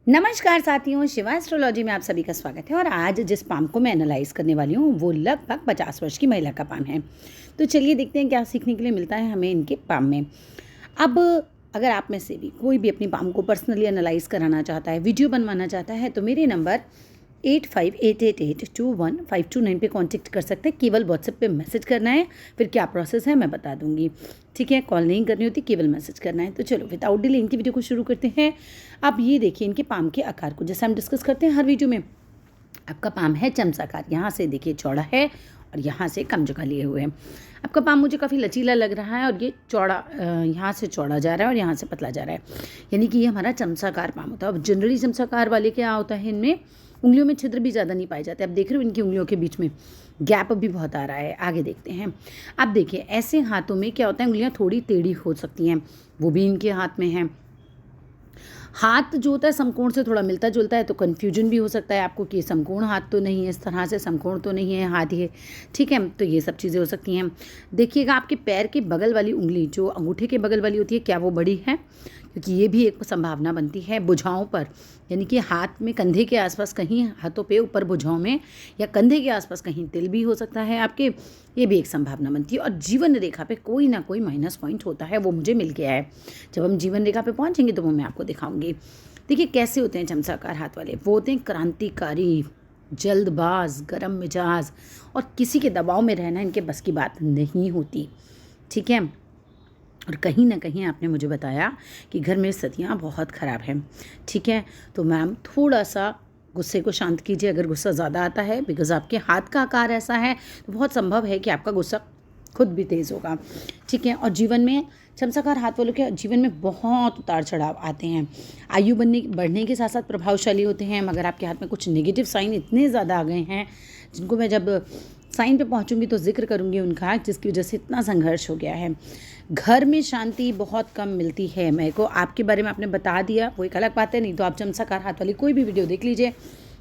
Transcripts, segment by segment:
नमस्कार साथियों, शिवा एस्ट्रोलॉजी में आप सभी का स्वागत है। और आज जिस पाम को मैं एनालाइज करने वाली हूँ वो लगभग 50 वर्ष की महिला का पाम है। तो चलिए देखते हैं क्या सीखने के लिए मिलता है हमें इनके पाम में। अब अगर आप में से भी कोई भी अपनी पाम को पर्सनली एनालाइज कराना चाहता है, वीडियो बनवाना चाहता है, तो मेरे नंबर 8588821529 पे कांटेक्ट कर सकते हैं। केवल व्हाट्सएप पे मैसेज करना है, फिर क्या प्रोसेस है मैं बता दूंगी। ठीक है, कॉल नहीं करनी होती, केवल मैसेज करना है। तो चलो विदाउट डिले इनकी वीडियो को शुरू करते हैं। आप ये देखिए इनके पाम के आकार को, जैसे हम डिस्कस करते हैं हर वीडियो में। आपका पाम है चमचाकार, यहाँ से देखिए चौड़ा है और यहाँ से कम जगह लिए हुए हैं। आपका पाम मुझे काफ़ी लचीला लग रहा है और ये चौड़ा, यहाँ से चौड़ा जा रहा है और यहाँ से पतला जा रहा है, यानी कि ये हमारा चमचाकार पाम होता है। अब जनरली चमचाकार वाले क्या होता है, इनमें उंगलियों में छिद्र भी ज़्यादा नहीं पाए जाते। अब देख रहे हो इनकी उंगलियों के बीच में गैप भी बहुत आ रहा है। आगे देखते हैं। अब देखिए ऐसे हाथों में क्या होता है, उंगलियाँ थोड़ी टेढ़ी हो सकती हैं, वो भी इनके हाथ में है। हाथ जो होता है समकोण से थोड़ा मिलता जुलता है, तो कन्फ्यूजन भी हो सकता है आपको कि समकोण हाथ तो नहीं है, इस तरह से समकोण तो नहीं है हाथ ये। ठीक है, तो ये सब चीज़ें हो सकती हैं। देखिएगा आपके पैर के बगल वाली उंगली, जो अंगूठे के बगल वाली होती है, क्या वो बड़ी है? क्योंकि ये भी एक संभावना बनती है। भुजाओं पर, यानी कि हाथ में कंधे के आसपास कहीं, हाथों पे ऊपर भुजाओं में या कंधे के आसपास कहीं तिल भी हो सकता है आपके, ये भी एक संभावना बनती है। और जीवन रेखा पे कोई ना कोई माइनस पॉइंट होता है, वो मुझे मिल गया है। जब हम जीवन रेखा पे पहुंचेंगे तो वो मैं आपको दिखाऊंगी। देखिए कैसे होते हैं चमचाकार हाथ वाले। वो होते हैं क्रांतिकारी, जल्दबाज, गरम मिजाज, और किसी के दबाव में रहना इनके बस की बात नहीं होती। ठीक है, और कहीं ना कहीं आपने मुझे बताया कि घर में स्थितियाँ बहुत ख़राब हैं। ठीक है, तो मैम थोड़ा सा गुस्से को शांत कीजिए। अगर गुस्सा ज़्यादा आता है, बिकॉज़ आपके हाथ का आकार ऐसा है, तो बहुत संभव है कि आपका गुस्सा खुद भी तेज़ होगा। ठीक है, और जीवन में चमचाकार हाथ वालों के जीवन में बहुत उतार चढ़ाव आते हैं। आयु बढ़ने के साथ साथ प्रभावशाली होते हैं, मगर आपके हाथ में कुछ नेगेटिव साइन इतने ज़्यादा आ गए हैं, जिनको मैं जब साइन पे पहुंचूंगी तो जिक्र करूंगी उनका, जिसकी वजह से इतना संघर्ष हो गया है। घर में शांति बहुत कम मिलती है। मेरे को आपके बारे में आपने बता दिया, वो एक अलग बात है। नहीं तो आप चमचाकार हाथ वाली कोई भी वीडियो देख लीजिए,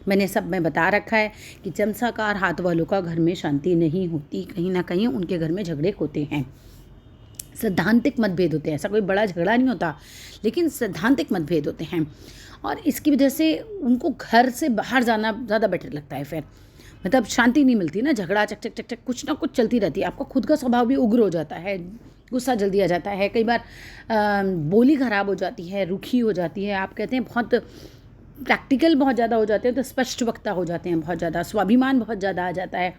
मैंने सब में बता रखा है कि चमचाकार हाथ वालों का घर में शांति नहीं होती। कहीं ना कहीं उनके घर में झगड़े होते हैं, सैद्धांतिक मतभेद होते हैं। ऐसा कोई बड़ा झगड़ा नहीं होता, लेकिन सैद्धांतिक मतभेद होते हैं। और इसकी वजह से उनको घर से बाहर जाना ज़्यादा बेटर लगता है। फिर मतलब शांति नहीं मिलती ना, झगड़ा चक चक चक चक कुछ ना कुछ चलती रहती है। आपका खुद का स्वभाव भी उग्र हो जाता है, गुस्सा जल्दी आ जाता है, कई बार बोली खराब हो जाती है, रुखी हो जाती है। आप कहते हैं बहुत प्रैक्टिकल बहुत ज़्यादा हो जाते हैं, तो स्पष्ट वक्ता हो जाते हैं बहुत ज़्यादा, स्वाभिमान बहुत ज़्यादा आ जाता है,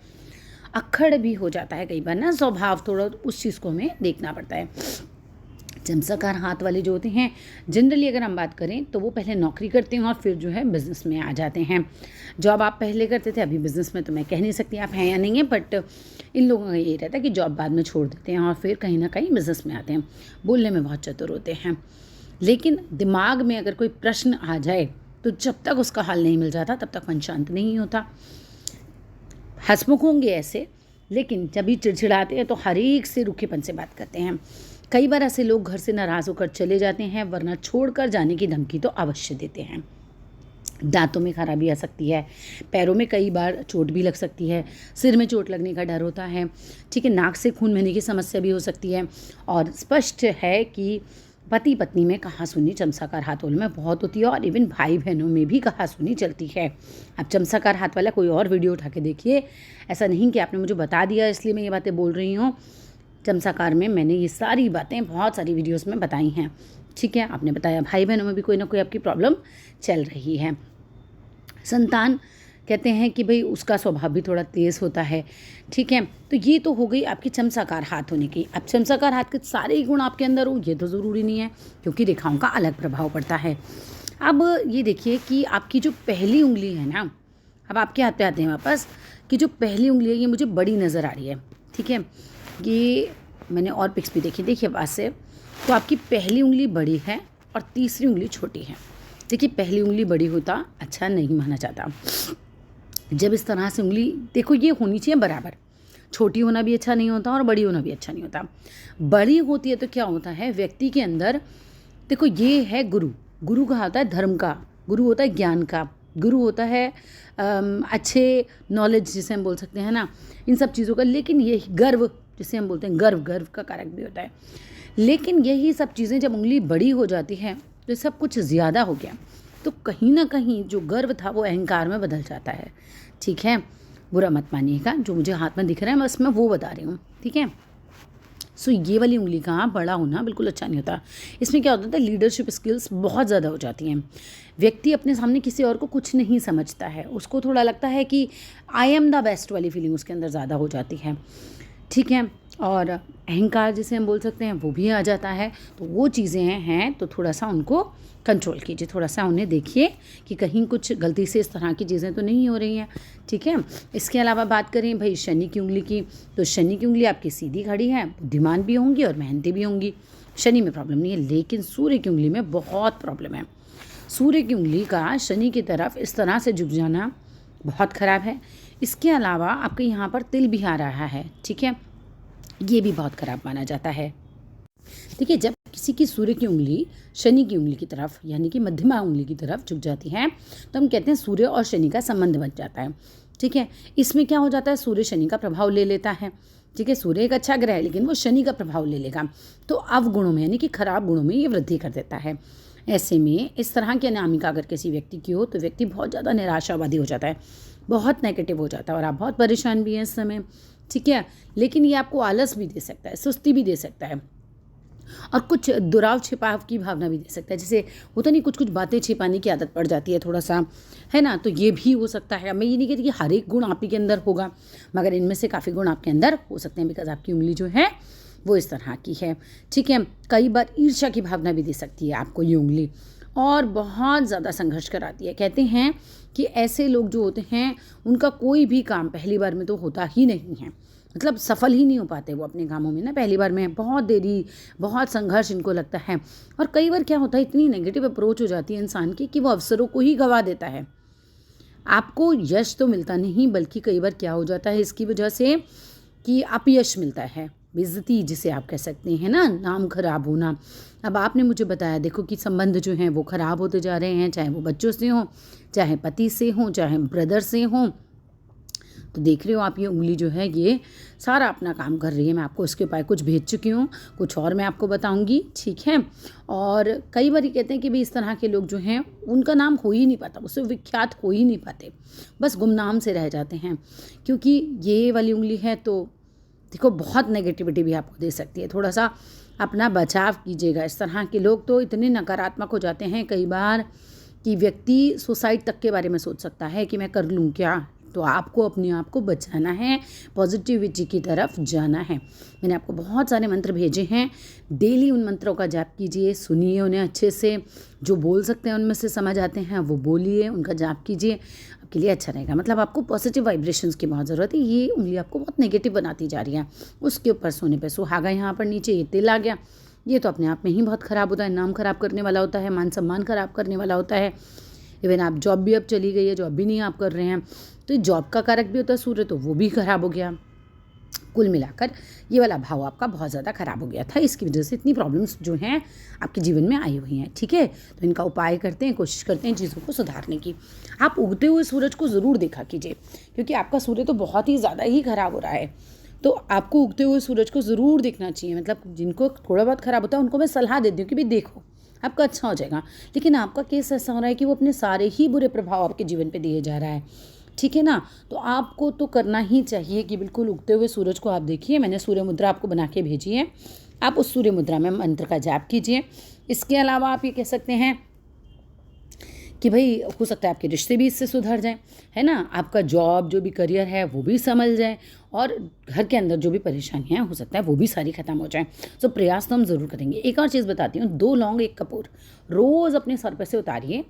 अक्खड़ भी हो जाता है कई बार ना स्वभाव थोड़ा, उस चीज़ को हमें देखना पड़ता है। चमचाकार हाथ वाले जो होते हैं, जनरली अगर हम बात करें तो वो पहले नौकरी करते हैं और फिर जो है बिज़नेस में आ जाते हैं। जॉब आप पहले करते थे, अभी बिज़नेस में तो मैं कह नहीं सकती आप हैं या नहीं हैं, बट इन लोगों का ये रहता है कि जॉब बाद में छोड़ देते हैं और फिर कहीं ना कहीं बिज़नेस में आते हैं। बोलने में बहुत चतुर होते हैं, लेकिन दिमाग में अगर कोई प्रश्न आ जाए तो जब तक उसका हल नहीं मिल जाता तब तक मन शांत नहीं होता। हंसमुख होंगे ऐसे, लेकिन जब भी चिड़चिड़ाते हैं तो हर एक से रूखेपन से बात करते हैं। कई बार ऐसे लोग घर से नाराज़ होकर चले जाते हैं, वरना छोड़कर जाने की धमकी तो अवश्य देते हैं। दांतों में खराबी आ सकती है, पैरों में कई बार चोट भी लग सकती है, सिर में चोट लगने का डर होता है। ठीक है, नाक से खून बहने की समस्या भी हो सकती है। और स्पष्ट है कि पति पत्नी में कहासुनी चमचाकार हाथ वालों में बहुत होती है, और इवन भाई बहनों में भी कहासुनी चलती है। अब चमचाकार हाथ वाला कोई और वीडियो उठा के देखिए। ऐसा नहीं कि आपने मुझे बता दिया इसलिए मैं ये बातें बोल रही हूँ। चमचाकार में मैंने ये सारी बातें बहुत सारी वीडियोस में बताई हैं। ठीक है, आपने बताया भाई बहनों में भी कोई ना कोई आपकी प्रॉब्लम चल रही है। संतान कहते हैं कि भाई उसका स्वभाव भी थोड़ा तेज़ होता है। ठीक है, तो ये तो हो गई आपकी चमचाकार हाथ होने की। अब चमचाकार हाथ के सारे ही गुण आपके अंदर हो ये तो ज़रूरी नहीं है, क्योंकि रेखाओं का अलग प्रभाव पड़ता है। अब ये देखिए कि आपकी जो पहली उंगली है ना, अब आपके हाथ पे आते हैं वापस, कि जो पहली उंगली है ये मुझे बड़ी नज़र आ रही है। ठीक है, ये मैंने और पिक्स भी देखी, देखिए पास से, तो आपकी पहली उंगली बड़ी है और तीसरी उंगली छोटी है। देखिए पहली उंगली बड़ी होता अच्छा नहीं माना जाता। जब इस तरह से उंगली देखो, ये होनी चाहिए बराबर, छोटी होना भी अच्छा नहीं होता और बड़ी होना भी अच्छा नहीं होता। बड़ी होती है तो क्या होता है व्यक्ति के अंदर, देखो ये है गुरु, गुरु का होता है धर्म का, गुरु होता है ज्ञान का, गुरु होता है अच्छे नॉलेज जिसे हम बोल सकते हैं ना, इन सब चीज़ों का। लेकिन ये गर्व जिसे हम बोलते हैं, गर्व का कारक भी होता है। लेकिन यही सब चीज़ें जब उंगली बड़ी हो जाती है तो सब कुछ ज़्यादा हो गया। तो कहीं ना कहीं जो गर्व था वो अहंकार में बदल जाता है। ठीक है, बुरा मत मानिएगा, जो मुझे हाथ में दिख रहा है बस मैं वो बता रही हूँ। ठीक है, सो ये वाली उंगली का बड़ा होना बिल्कुल अच्छा नहीं होता। इसमें क्या होता है, लीडरशिप स्किल्स बहुत ज़्यादा हो जाती हैं। व्यक्ति अपने सामने किसी और को कुछ नहीं समझता है, उसको थोड़ा लगता है कि आई एम द बेस्ट वाली फीलिंग उसके अंदर ज़्यादा हो जाती है। ठीक है, और अहंकार जिसे हम बोल सकते हैं वो भी आ जाता है। तो वो चीज़ें हैं तो थोड़ा सा उनको कंट्रोल कीजिए, थोड़ा सा उन्हें देखिए कि कहीं कुछ गलती से इस तरह की चीज़ें तो नहीं हो रही हैं। ठीक है, इसके अलावा बात करें भाई शनि की उंगली की, तो शनि की उंगली आपकी सीधी खड़ी है, बुद्धिमान भी होंगी और मेहनती भी होंगी, शनि में प्रॉब्लम नहीं है। लेकिन सूर्य की उंगली में बहुत प्रॉब्लम है। सूर्य की उंगली का शनि की तरफ इस तरह से झुक जाना बहुत ख़राब है। इसके अलावा आपके यहाँ पर तिल भी आ रहा है। ठीक है, ये भी बहुत ख़राब माना जाता है। देखिए, जब किसी की सूर्य की उंगली शनि की उंगली की तरफ यानी कि मध्यमा उंगली की तरफ झुक जाती है तो हम कहते हैं सूर्य और शनि का संबंध बन जाता है। ठीक है, इसमें क्या हो जाता है, सूर्य शनि का प्रभाव ले लेता है। ठीक है, सूर्य एक अच्छा ग्रह है लेकिन वो शनि का प्रभाव ले लेगा, तो अवगुणों में यानी कि खराब गुणों में ये वृद्धि कर देता है। ऐसे में इस तरह की अनामिका अगर किसी व्यक्ति की हो तो व्यक्ति बहुत ज़्यादा निराशावादी हो जाता है, बहुत नेगेटिव हो जाता है और आप बहुत परेशान भी हैं इस समय। ठीक है, लेकिन ये आपको आलस भी दे सकता है, सुस्ती भी दे सकता है और कुछ दुराव छिपाव की भावना भी दे सकता है। जैसे होता नहीं, कुछ कुछ बातें छिपाने की आदत पड़ जाती है थोड़ा सा, है ना, तो ये भी हो सकता है। मैं ये नहीं कहती कि हर एक गुण आप ही के अंदर होगा, मगर इनमें से काफ़ी गुण आपके अंदर हो सकते हैं, बिकॉज आपकी उंगली जो है वो इस तरह की है। ठीक है, कई बार ईर्ष्या की भावना भी दे सकती है आपको ये उंगली, और बहुत ज़्यादा संघर्ष कराती है। कहते हैं कि ऐसे लोग जो होते हैं उनका कोई भी काम पहली बार में तो होता ही नहीं है, मतलब सफल ही नहीं हो पाते वो अपने कामों में ना, पहली बार में बहुत देरी, बहुत संघर्ष इनको लगता है। और कई बार क्या होता है, इतनी नेगेटिव अप्रोच हो जाती है इंसान की कि वो अवसरों को ही गंवा देता है। आपको यश तो मिलता नहीं, बल्कि कई बार क्या हो जाता है इसकी वजह से कि अपयश मिलता है, बेइज्जती जिसे आप कह सकते हैं ना, नाम खराब होना। अब आपने मुझे बताया देखो कि संबंध जो हैं वो खराब होते जा रहे हैं, चाहे वो बच्चों से हों, चाहे पति से हों, चाहे ब्रदर से हों। तो देख रहे हो आप, ये उंगली जो है ये सारा अपना काम कर रही है। मैं आपको इसके उपाय कुछ भेज चुकी हूँ, कुछ और मैं आपको बताऊँगी। ठीक है, और कई बार ये कहते हैं कि भाई इस तरह के लोग जो हैं उनका नाम हो ही नहीं पाता, उससे विख्यात हो ही नहीं पाते, बस गुमनाम से रह जाते हैं। क्योंकि ये वाली उंगली है तो देखो बहुत नेगेटिविटी भी आपको दे सकती है, थोड़ा सा अपना बचाव कीजिएगा। इस तरह के लोग तो इतने नकारात्मक हो जाते हैं कई बार कि व्यक्ति सुसाइड तक के बारे में सोच सकता है कि मैं कर लूँ क्या। तो आपको अपने आप को बचाना है, पॉजिटिविटी की तरफ जाना है। मैंने आपको बहुत सारे मंत्र भेजे हैं, डेली उन मंत्रों का जाप कीजिए, सुनिए उन्हें अच्छे से, जो बोल सकते हैं उनमें से समझ आते हैं वो बोलिए, उनका जाप कीजिए, आपके लिए अच्छा रहेगा। मतलब आपको पॉजिटिव वाइब्रेशंस की बहुत ज़रूरत है। ये उंगली आपको बहुत नेगेटिव बनाती जा रही है। उसके ऊपर सोने पे सुहागा, यहाँ पर नीचे ये तिल आ गया, ये तो अपने आप में ही बहुत ख़राब होता है, नाम ख़राब करने वाला होता है, मान सम्मान ख़राब करने वाला होता है। इवन आप जॉब भी अब चली गई है, जॉब भी नहीं आप कर रहे हैं, तो जॉब का कारक भी होता है सूर्य, तो वो भी खराब हो गया। कुल मिलाकर ये वाला भाव आपका बहुत ज़्यादा खराब हो गया था, इसकी वजह से इतनी प्रॉब्लम्स जो हैं आपके जीवन में आई हुई हैं। ठीक है, तो इनका उपाय करते हैं, कोशिश करते हैं चीज़ों को सुधारने की। आप उगते हुए सूरज को ज़रूर देखा कीजिए, क्योंकि आपका सूर्य तो बहुत ही ज़्यादा ही खराब हो रहा है, तो आपको उगते हुए सूरज को ज़रूर देखना चाहिए। मतलब जिनको थोड़ा बहुत खराब होता है उनको मैं सलाह देती हूँ कि भाई देखो आपका अच्छा हो जाएगा। लेकिन आपका केस ऐसा हो रहा है कि वो अपने सारे ही बुरे प्रभाव आपके जीवन पे दिए जा रहा है। ठीक है ना, तो आपको तो करना ही चाहिए कि बिल्कुल उगते हुए सूरज को आप देखिए। मैंने सूर्य मुद्रा आपको बना के भेजी है, आप उस सूर्य मुद्रा में मंत्र का जाप कीजिए। इसके अलावा आप ये कह सकते हैं कि भाई हो सकता है आपके रिश्ते भी इससे सुधर जाएं, है ना, आपका जॉब जो भी करियर है वो भी संभल जाए, और घर के अंदर जो भी परेशानियां हो सकता है वो भी सारी खत्म हो जाएं। तो प्रयास तो हम ज़रूर करेंगे। एक और चीज़ बताती हूँ, 2 लौंग 1 कपूर रोज़ अपने सर पर से उतारिए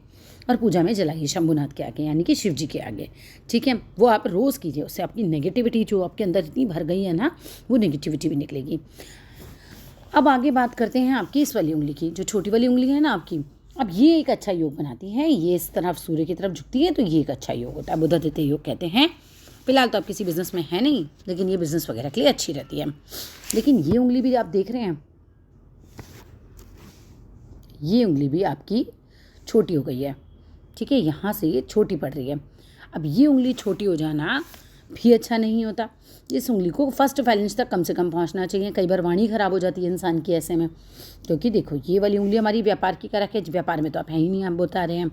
और पूजा में जलाइए शंभुनाथ के आगे, यानी कि शिव जी के आगे। ठीक है, वो आप रोज़ कीजिए, उससे आपकी नेगेटिविटी जो आपके अंदर इतनी भर गई है ना, वो नेगेटिविटी भी निकलेगी। अब आगे बात करते हैं आपकी इस वाली उंगली की, जो छोटी वाली उंगली है ना आपकी। अब ये एक अच्छा योग बनाती है, ये इस तरफ सूर्य की तरफ झुकती है, तो ये एक अच्छा योग होता है, बुधादित्य योग कहते हैं। फिलहाल तो आप किसी बिज़नेस में है नहीं, लेकिन ये बिज़नेस वगैरह के लिए अच्छी रहती है। लेकिन ये उंगली भी आप देख रहे हैं, ये उंगली भी आपकी छोटी हो गई है। ठीक है, यहाँ से ये छोटी पड़ रही है। अब ये उंगली छोटी हो जाना भी अच्छा नहीं होता। इस उंगली को फर्स्ट फैलेंज तक कम से कम पहुंचना चाहिए। कई बार वाणी खराब हो जाती है इंसान की ऐसे में, क्योंकि देखो ये वाली उंगली हमारी व्यापार की कारक है, व्यापार में तो आप है ही नहीं, आप बता रहे हैं,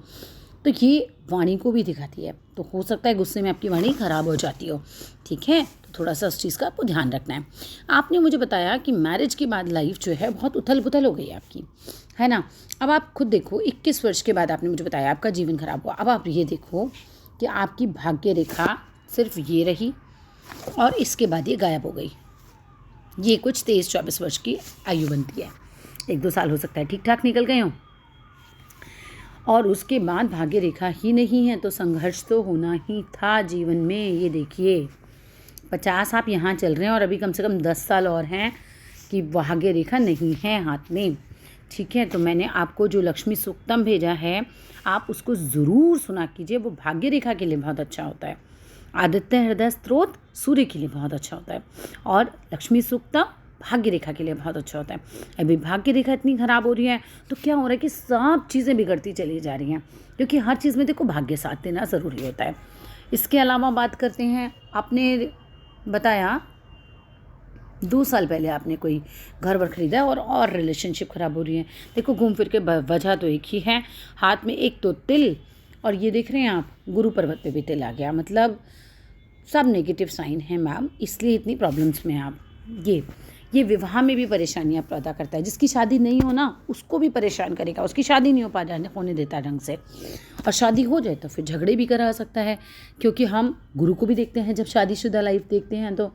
तो ये वाणी को भी दिखाती है। तो हो सकता है गुस्से में आपकी वाणी खराब हो जाती हो, ठीक है, तो थोड़ा सा उस चीज़ का आपको ध्यान रखना है। आपने मुझे बताया कि मैरिज के बाद लाइफ जो है बहुत उथल पुथल हो गई है आपकी, है ना। अब आप खुद देखो, 21 वर्ष के बाद आपने मुझे बताया आपका जीवन खराब हुआ। अब आप ये देखो कि आपकी भाग्य रेखा सिर्फ ये रही और इसके बाद ये गायब हो गई। ये कुछ 23-24 वर्ष की आयु बनती है, 1-2 साल हो सकता है ठीक ठाक निकल गए हों, और उसके बाद भाग्य रेखा ही नहीं है, तो संघर्ष तो होना ही था जीवन में। ये देखिए 50 आप यहाँ चल रहे हैं और अभी कम से कम 10 साल और हैं कि भाग्य रेखा नहीं है हाथ में, ठीक है। तो मैंने आपको जो लक्ष्मी सूक्तम भेजा है, आप उसको ज़रूर सुना कीजिए। वो भाग्य रेखा के लिए बहुत अच्छा होता है। आदित्य हृदय स्त्रोत सूर्य के लिए बहुत अच्छा होता है, और लक्ष्मी सूक्तम भाग्य रेखा के लिए बहुत अच्छा होता है। अभी भाग्य रेखा इतनी ख़राब हो रही है तो क्या हो रहा है कि सब चीज़ें बिगड़ती चली जा रही हैं, क्योंकि हर चीज़ में देखो भाग्य साथ देना ज़रूरी होता है। इसके अलावा बात करते हैं, आपने बताया 2 साल पहले आपने कोई घर वर खरीदा और रिलेशनशिप ख़राब हो रही है। देखो घूम फिर के वजह तो एक ही है, हाथ में एक तो तिल, और ये देख रहे हैं आप गुरु पर्वत पे भी तिल आ गया, मतलब सब नेगेटिव साइन है मैम, इसलिए इतनी प्रॉब्लम्स में आप। ये विवाह में भी परेशानियाँ पैदा करता है। जिसकी शादी नहीं हो ना उसको भी परेशान करेगा, उसकी शादी नहीं होने देता ढंग से, और शादी हो जाए तो फिर झगड़े भी करा सकता है, क्योंकि हम गुरु को भी देखते हैं जब शादीशुदा लाइफ देखते हैं तो,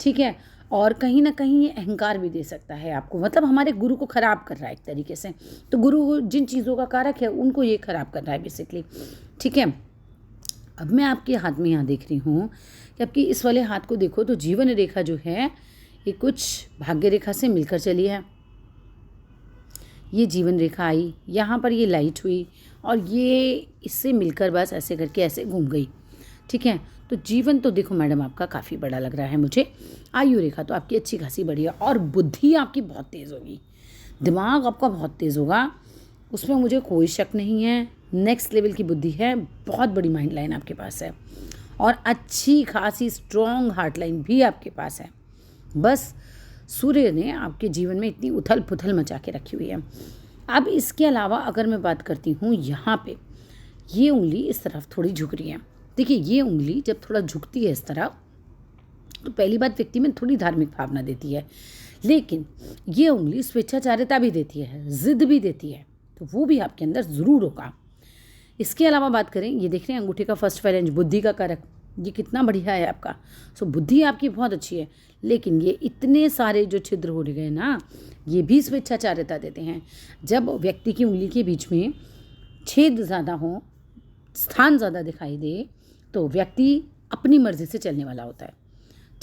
ठीक है। और कहीं ना कहीं ये अहंकार भी दे सकता है आपको, मतलब हमारे गुरु को ख़राब कर रहा है एक तरीके से। तो गुरु जिन चीज़ों का कारक है उनको ये ख़राब कर रहा है बेसिकली, ठीक है। अब मैं आपके हाथ में यहाँ देख रही हूँ कि आपकी इस वाले हाथ को देखो तो जीवन रेखा जो है ये कुछ भाग्य रेखा से मिलकर चली है। ये जीवन रेखा आई, यहाँ पर ये लाइट हुई और ये इससे मिलकर बस ऐसे करके ऐसे घूम गई, ठीक है। तो जीवन तो देखो मैडम आपका काफ़ी बड़ा लग रहा है मुझे। आयु रेखा तो आपकी अच्छी खासी बड़ी है, और बुद्धि आपकी बहुत तेज़ होगी, दिमाग आपका बहुत तेज़ होगा, उसमें मुझे कोई शक नहीं है। नेक्स्ट लेवल की बुद्धि है, बहुत बड़ी माइंड लाइन आपके पास है, और अच्छी खासी स्ट्रॉन्ग हार्ट लाइन भी आपके पास है। बस सूर्य ने आपके जीवन में इतनी उथल पुथल मचा के रखी हुई है। अब इसके अलावा अगर मैं बात करती हूँ, यहाँ पे ये उंगली इस तरफ थोड़ी झुक रही है। देखिए ये उंगली जब थोड़ा झुकती है इस तरफ तो पहली बात व्यक्ति में थोड़ी धार्मिक भावना देती है, लेकिन ये उंगली स्वेच्छाचारिता भी देती है, जिद भी देती है, तो वो भी आपके अंदर ज़रूर होगा। इसके अलावा बात करें, ये देख रहे हैं अंगूठे का फर्स्ट फैलेंज बुद्धि का कारक, ये कितना बढ़िया है आपका। सो बुद्धि आपकी बहुत अच्छी है, लेकिन ये इतने सारे जो छिद्र हो गए ना, ये भी स्वेच्छाचारिता देते हैं। जब व्यक्ति की उंगली के बीच में छेद ज़्यादा हो, स्थान ज़्यादा दिखाई दे, तो व्यक्ति अपनी मर्जी से चलने वाला होता है,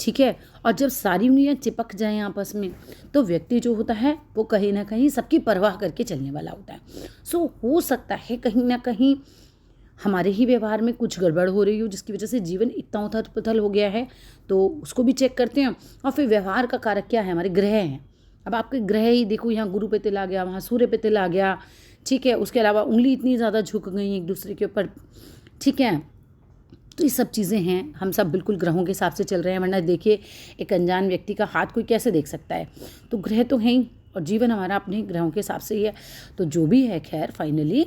ठीक है। और जब सारी उंगलियां चिपक जाएं आपस में, तो व्यक्ति जो होता है वो कहीं ना कहीं सबकी परवाह करके चलने वाला होता है। सो हो सकता है कहीं ना कहीं हमारे ही व्यवहार में कुछ गड़बड़ हो रही हो, जिसकी वजह से जीवन इतना उथल पुथल हो गया है, तो उसको भी चेक करते हैं। और फिर व्यवहार का कारक क्या है, हमारे ग्रह हैं। अब आपके ग्रह ही देखो, यहाँ गुरु पे तिल आ गया, वहाँ सूर्य पे तिल आ गया, ठीक है। उसके अलावा उंगली इतनी ज़्यादा झुक गई एक दूसरे के ऊपर, ठीक है। तो ये सब चीज़ें हैं, हम सब बिल्कुल ग्रहों के हिसाब से चल रहे हैं, वरना देखिए एक अनजान व्यक्ति का हाथ कोई कैसे देख सकता है। तो ग्रह तो हैं ही, और जीवन हमारा अपने ग्रहों के हिसाब से ही है। तो जो भी है खैर, फाइनली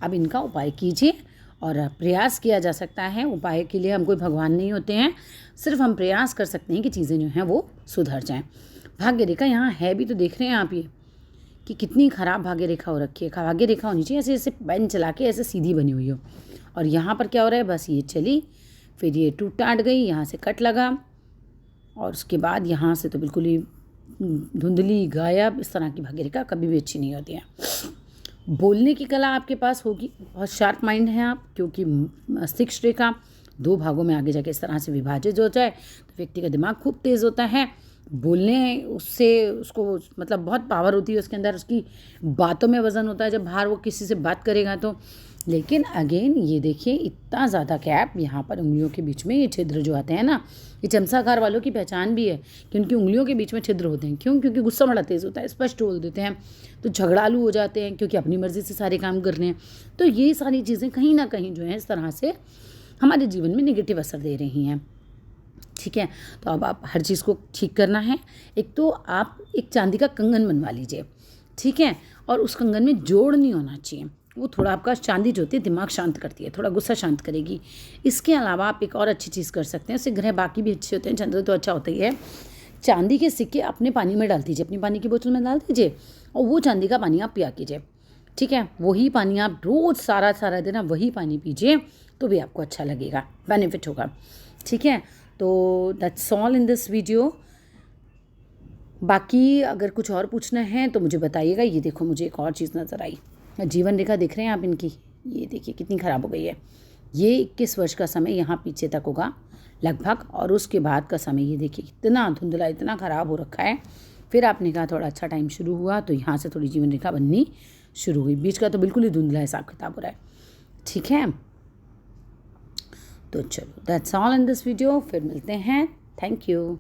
अब इनका उपाय कीजिए, और प्रयास किया जा सकता है। उपाय के लिए हम कोई भगवान नहीं होते हैं, सिर्फ हम प्रयास कर सकते हैं कि चीज़ें जो हैं वो सुधर जाएँ। भाग्य रेखा यहाँ है भी, तो देख रहे हैं आप ये कि कितनी ख़राब भाग्य रेखा हो रखी है। भाग्य रेखा होनी चाहिए ऐसे ऐसे पेन चला के ऐसे सीधी बनी हुई हो, और यहाँ पर क्या हो रहा है, बस ये चली, फिर ये टूट टाट गई, यहाँ से कट लगा, और उसके बाद यहाँ से तो बिल्कुल ही धुंधली गायब। इस तरह की भाग्य रेखा कभी भी अच्छी नहीं होती है। बोलने की कला आपके पास होगी, बहुत शार्प माइंड हैं आप, क्योंकि मस्तिष्क रेखा 2 भागों में आगे जाके इस तरह से विभाजित हो जाए तो व्यक्ति का दिमाग खूब तेज़ होता है। बोलने उससे उसको मतलब बहुत पावर होती है उसके अंदर, उसकी बातों में वज़न होता है जब बाहर वो किसी से बात करेगा तो। लेकिन अगेन ये देखिए इतना ज़्यादा गैप यहाँ पर उंगलियों के बीच में, ये छिद्र जो आते हैं ना, ये चमचाकार वालों की पहचान भी है कि उनकी उंगलियों के बीच में छिद्र होते हैं। क्यों? क्योंकि गुस्सा बड़ा तेज़ होता है, स्पष्ट बोल देते हैं, तो झगड़ालू हो जाते हैं, क्योंकि अपनी मर्ज़ी से सारे काम कर रहे हैं। तो ये सारी चीज़ें कहीं ना कहीं जो है इस तरह से हमारे जीवन में नेगेटिव असर दे रही हैं। ठीक है। तो अब आप हर चीज़ को ठीक करना है। एक तो आप एक चांदी का कंगन बनवा लीजिए, ठीक है, और उस कंगन में जोड़ नहीं होना चाहिए। वो थोड़ा आपका चांदी जो होती है दिमाग शांत करती है, थोड़ा गुस्सा शांत करेगी। इसके अलावा आप एक और अच्छी चीज़ कर सकते हैं, उससे ग्रह बाकी भी अच्छे होते हैं, चंद्र तो अच्छा होता ही है। चांदी के सिक्के अपने पानी में डाल दीजिए, अपनी पानी की बोतल में डाल दीजिए और वो चांदी का पानी आप पिया कीजिए, ठीक है। वही पानी आप रोज़ सारा सारा दिन आप वही पानी पीजिए तो भी आपको अच्छा लगेगा, बेनिफिट होगा, ठीक है। तो that's all in this video. बाकी अगर कुछ और पूछना है तो मुझे बताइएगा। ये देखो मुझे एक और चीज़ नज़र आई, जीवन रेखा देख रहे हैं आप इनकी, ये देखिए कितनी ख़राब हो गई है। ये 21 वर्ष का समय यहाँ पीछे तक होगा लगभग, और उसके बाद का समय ये देखिए इतना धुंधला, इतना ख़राब हो रखा है। फिर आपने कहा थोड़ा अच्छा टाइम शुरू हुआ तो यहाँ से थोड़ी जीवन रेखा बननी शुरू हुई। बीच का तो बिल्कुल ही धुंधला हिसाब किताब हो रहा है, ठीक है। तो चलो that's all in this video, फिर मिलते हैं। Thank you.